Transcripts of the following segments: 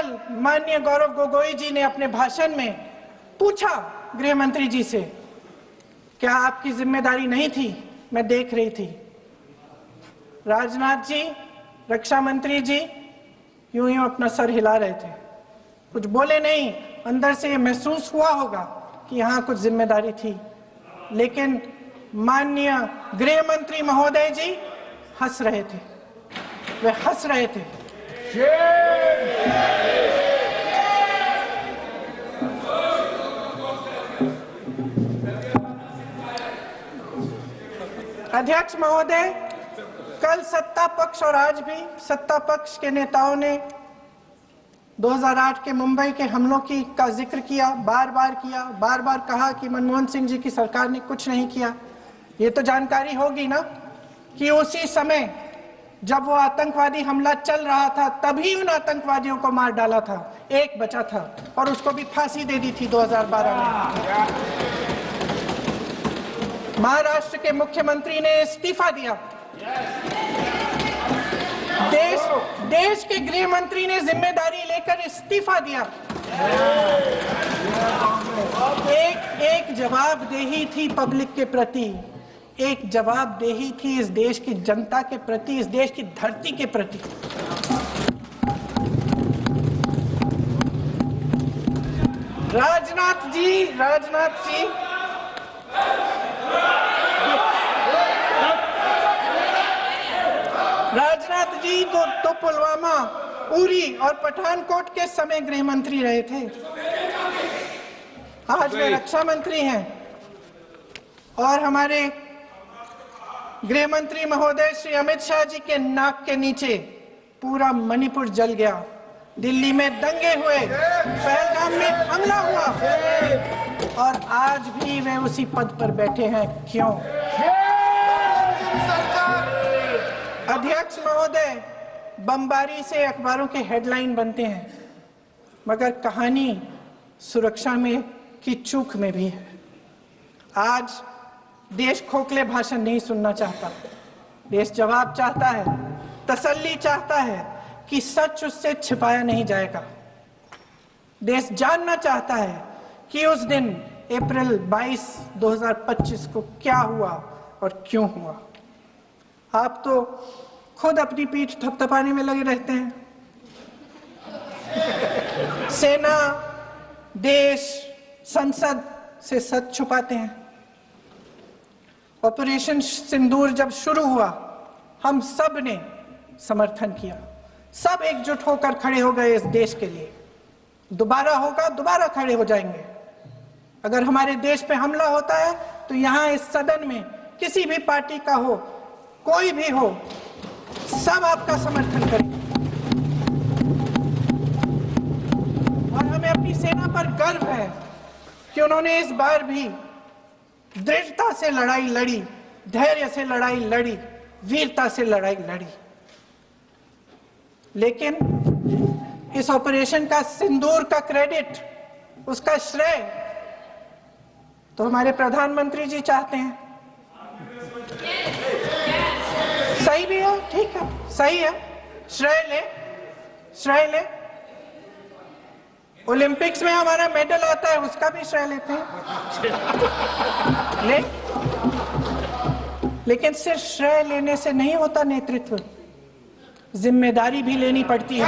कल माननीय गौरव गोगोई जी ने अपने भाषण में पूछा गृह मंत्री जी से, क्या आपकी जिम्मेदारी नहीं थी? मैं देख रही थी। राजनाथ जी, रक्षा मंत्री जी यूं यूं अपना सर हिला रहे थे, कुछ बोले नहीं। अंदर से ये महसूस हुआ होगा कि यहाँ कुछ जिम्मेदारी थी, लेकिन माननीय गृह मंत्री महोदय जी हंस रहे थे, वे हंस रहे थे। अध्यक्ष महोदय, कल सत्ता पक्ष और आज भी सत्ता पक्ष के नेताओं ने 2008 के मुंबई के हमलों का जिक्र किया, बार बार कहा कि मनमोहन सिंह जी की सरकार ने कुछ नहीं किया। ये तो जानकारी होगी ना कि उसी समय जब वो आतंकवादी हमला चल रहा था तभी उन आतंकवादियों को मार डाला था, एक बचा था और उसको भी फांसी दे दी थी 2012 में। महाराष्ट्र के मुख्यमंत्री ने इस्तीफा दिया। देश के गृह मंत्री ने जिम्मेदारी लेकर इस्तीफा दिया। एक जवाबदेही थी पब्लिक के प्रति, एक जवाबदेही थी इस देश की जनता के प्रति, इस देश की धरती के प्रति। राजनाथ जी तो पुलवामा, उरी और पठानकोट के समय गृह मंत्री रहे थे। आज वे रक्षा मंत्री हैं और हमारे गृह मंत्री महोदय श्री अमित शाह जी के नाक के नीचे पूरा मणिपुर जल गया, दिल्ली में दंगे हुए, पहलगाम में हमला हुआ और आज भी वे उसी पद पर बैठे हैं। क्यों? अध्यक्ष महोदय, बमबारी से अखबारों के हेडलाइन बनते हैं, मगर कहानी सुरक्षा में की चूक में भी है। आज देश खोखले भाषण नहीं सुनना चाहता, देश जवाब चाहता है, तसल्ली चाहता है कि सच उससे छिपाया नहीं जाएगा। देश जानना चाहता है कि उस दिन अप्रैल 22, 2025 को क्या हुआ और क्यों हुआ। आप तो खुद अपनी पीठ थपथपाने में लगे रहते हैं। सेना, देश, संसद से सच छुपाते हैं। ऑपरेशन सिंदूर जब शुरू हुआ, हम सब ने समर्थन किया, सब एकजुट होकर खड़े हो गए इस देश के लिए। दोबारा होगा, दोबारा खड़े हो जाएंगे। अगर हमारे देश पे हमला होता है तो यहाँ इस सदन में किसी भी पार्टी का हो, कोई भी हो, सब आपका समर्थन करेंगे। और हमें अपनी सेना पर गर्व है कि उन्होंने इस बार भी दृढ़ता से लड़ाई लड़ी, धैर्य से लड़ाई लड़ी, वीरता से लड़ाई लड़ी। लेकिन इस ऑपरेशन का सिंदूर का क्रेडिट, उसका श्रेय तो हमारे प्रधानमंत्री जी चाहते हैं। सही भी है, ठीक है, सही है, श्रेय ले। ओलंपिक्स में हमारा मेडल आता है, उसका भी श्रेय लेते हैं, लेकिन सिर्फ श्रेय लेने से नहीं होता नेतृत्व, जिम्मेदारी भी लेनी पड़ती है।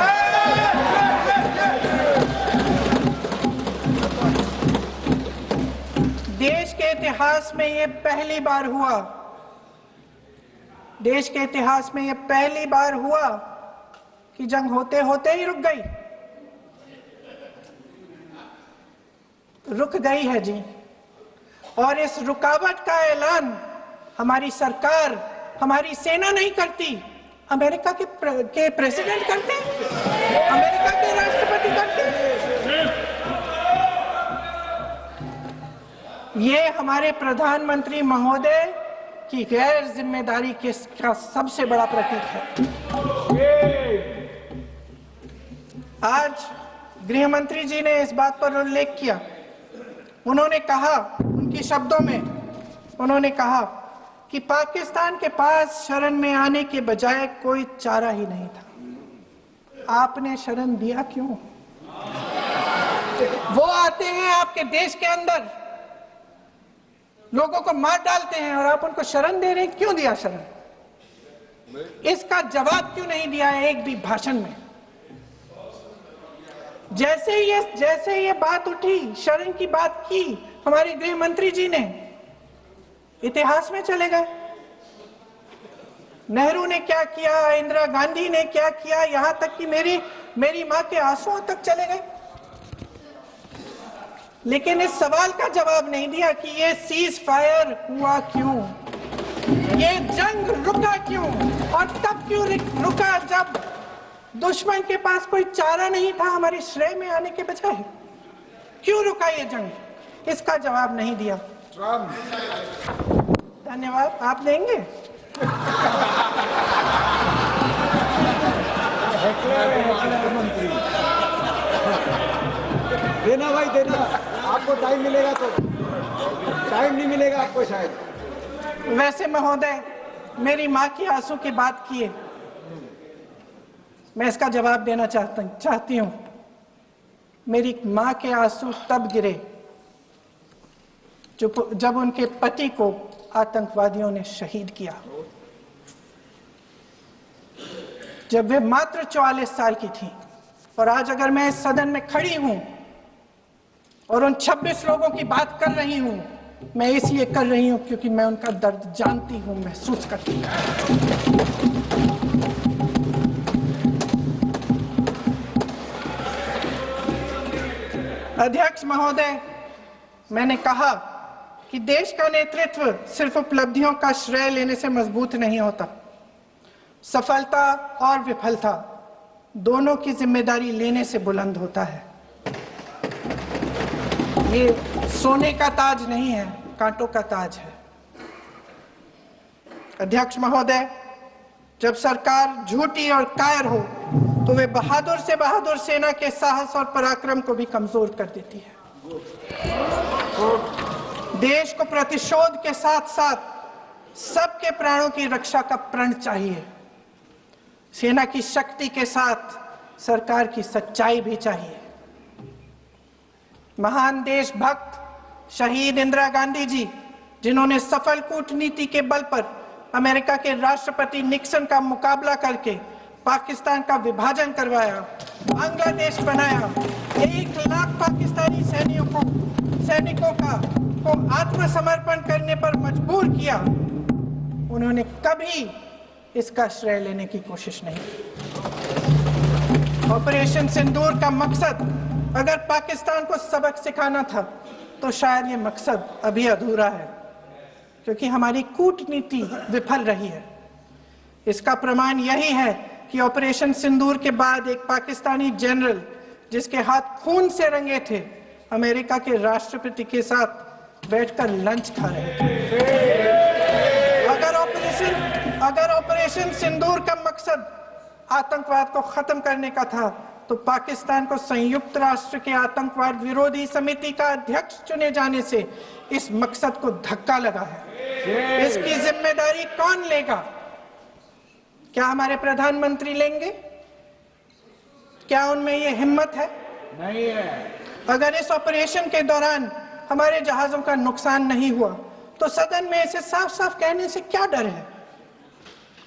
देश के इतिहास में ये पहली बार हुआ, देश के इतिहास में ये पहली बार हुआ कि जंग होते होते ही रुक गई। रुक गई है जी, और इस रुकावट का ऐलान हमारी सरकार, हमारी सेना नहीं करती, अमेरिका के प्रेसिडेंट करते हैं, अमेरिका के राष्ट्रपति करते हैं। ये हमारे प्रधानमंत्री महोदय की गैर जिम्मेदारी का सबसे बड़ा प्रतीक है। आज गृह मंत्री जी ने इस बात पर उल्लेख किया। उन्होंने कहा, उनके शब्दों में उन्होंने कहा कि पाकिस्तान के पास शरण में आने के बजाय कोई चारा ही नहीं था। आपने शरण दिया क्यों? वो आते हैं आपके देश के अंदर, लोगों को मार डालते हैं और आप उनको शरण दे रहे हैं। क्यों दिया शरण? इसका जवाब क्यों नहीं दिया है एक भी भाषण में? जैसे ये बात उठी, शरण की बात की हमारे गृह मंत्री जी ने, इतिहास में चले गए। नेहरू ने क्या किया, इंदिरा गांधी ने क्या किया, यहां तक कि मेरी मां के आंसुओं तक चले गए। लेकिन इस सवाल का जवाब नहीं दिया कि ये सीज फायर हुआ क्यों, ये जंग रुका क्यों, और तब क्यों रुका जब दुश्मन के पास कोई चारा नहीं था हमारे श्रेय में आने के बजाय। क्यों रुका ये जंग? इसका जवाब नहीं दिया। धन्यवाद। आप देंगे? देना भाई देना, आपको टाइम मिलेगा तो। टाइम नहीं मिलेगा आपको शायद। वैसे महोदय, मेरी माँ की आंसू की बात किए, मैं इसका जवाब देना चाहती हूँ। मेरी माँ के आंसू तब गिरे जब उनके पति को आतंकवादियों ने शहीद किया, जब वे मात्र 44 साल की थी। और आज अगर मैं इस सदन में खड़ी हूं और उन 26 लोगों की बात कर रही हूं, मैं इसलिए कर रही हूं क्योंकि मैं उनका दर्द जानती हूं, महसूस करती हूं। अध्यक्ष महोदय, मैंने कहा कि देश का नेतृत्व सिर्फ उपलब्धियों का श्रेय लेने से मजबूत नहीं होता। सफलता और विफलता दोनों की जिम्मेदारी लेने से बुलंद होता है। ये सोने का ताज नहीं है, कांटों का ताज है। अध्यक्ष महोदय, जब सरकार झूठी और कायर हो तो वे बहादुर से बहादुर सेना के साहस और पराक्रम को भी कमजोर कर देती है। देश को प्रतिशोध के साथ साथ सबके प्राणों की रक्षा का प्रण चाहिए। सेना की शक्ति के साथ सरकार की सच्चाई भी चाहिए। महान देशभक्त शहीद इंदिरा गांधी जी, जिन्होंने सफल कूटनीति के बल पर अमेरिका के राष्ट्रपति निक्सन का मुकाबला करके पाकिस्तान का विभाजन करवाया, बांग्लादेश बनाया, 1 लाख पाकिस्तानी सैनिकों को आत्मसमर्पण करने पर मजबूर किया, उन्होंने कभी इसका श्रेय लेने की कोशिश नहीं की। ऑपरेशन सिंदूर का मकसद अगर पाकिस्तान को सबक सिखाना था तो शायद ये मकसद अभी अधूरा है, क्योंकि हमारी कूटनीति विफल रही है। इसका प्रमाण यही है कि ऑपरेशन सिंदूर के बाद एक पाकिस्तानी जनरल, जिसके हाथ खून से रंगे थे, अमेरिका के राष्ट्रपति के साथ बैठकर लंच खा रहे थे। अगर ऑपरेशन सिंदूर का मकसद आतंकवाद को खत्म करने का था तो पाकिस्तान को संयुक्त राष्ट्र के आतंकवाद विरोधी समिति का अध्यक्ष चुने जाने से इस मकसद को धक्का लगा है। इसकी जिम्मेदारी कौन लेगा? क्या हमारे प्रधानमंत्री लेंगे? क्या उनमें ये हिम्मत है? नहीं है। अगर इस ऑपरेशन के दौरान हमारे जहाजों का नुकसान नहीं हुआ तो सदन में इसे साफ साफ कहने से क्या डर है?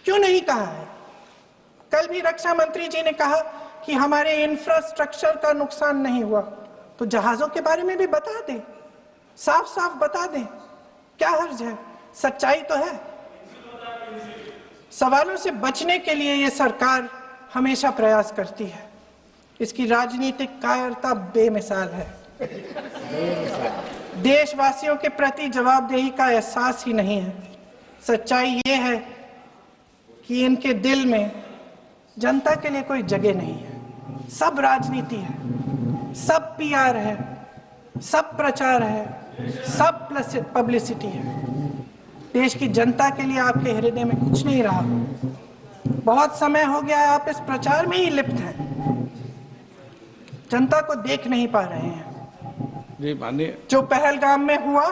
क्यों नहीं कहा है? कल भी रक्षा मंत्री जी ने कहा कि हमारे इंफ्रास्ट्रक्चर का नुकसान नहीं हुआ, तो जहाजों के बारे में भी बता दें, साफ साफ बता दें। क्या हर्ज है? सच्चाई तो है। सवालों से बचने के लिए ये सरकार हमेशा प्रयास करती है। इसकी राजनीतिक कायरता बेमिसाल है। देशवासियों के प्रति जवाबदेही का एहसास ही नहीं है। सच्चाई ये है कि इनके दिल में जनता के लिए कोई जगह नहीं है। सब राजनीति है, सब पीआर है, सब प्रचार है, सब पब्लिसिटी है। देश की जनता के लिए आपके हृदय में कुछ नहीं रहा। बहुत समय हो गया है आप इस प्रचार में ही लिप्त हैं, जनता को देख नहीं पा रहे हैं। जी माननीय, जो पहलगाम में हुआ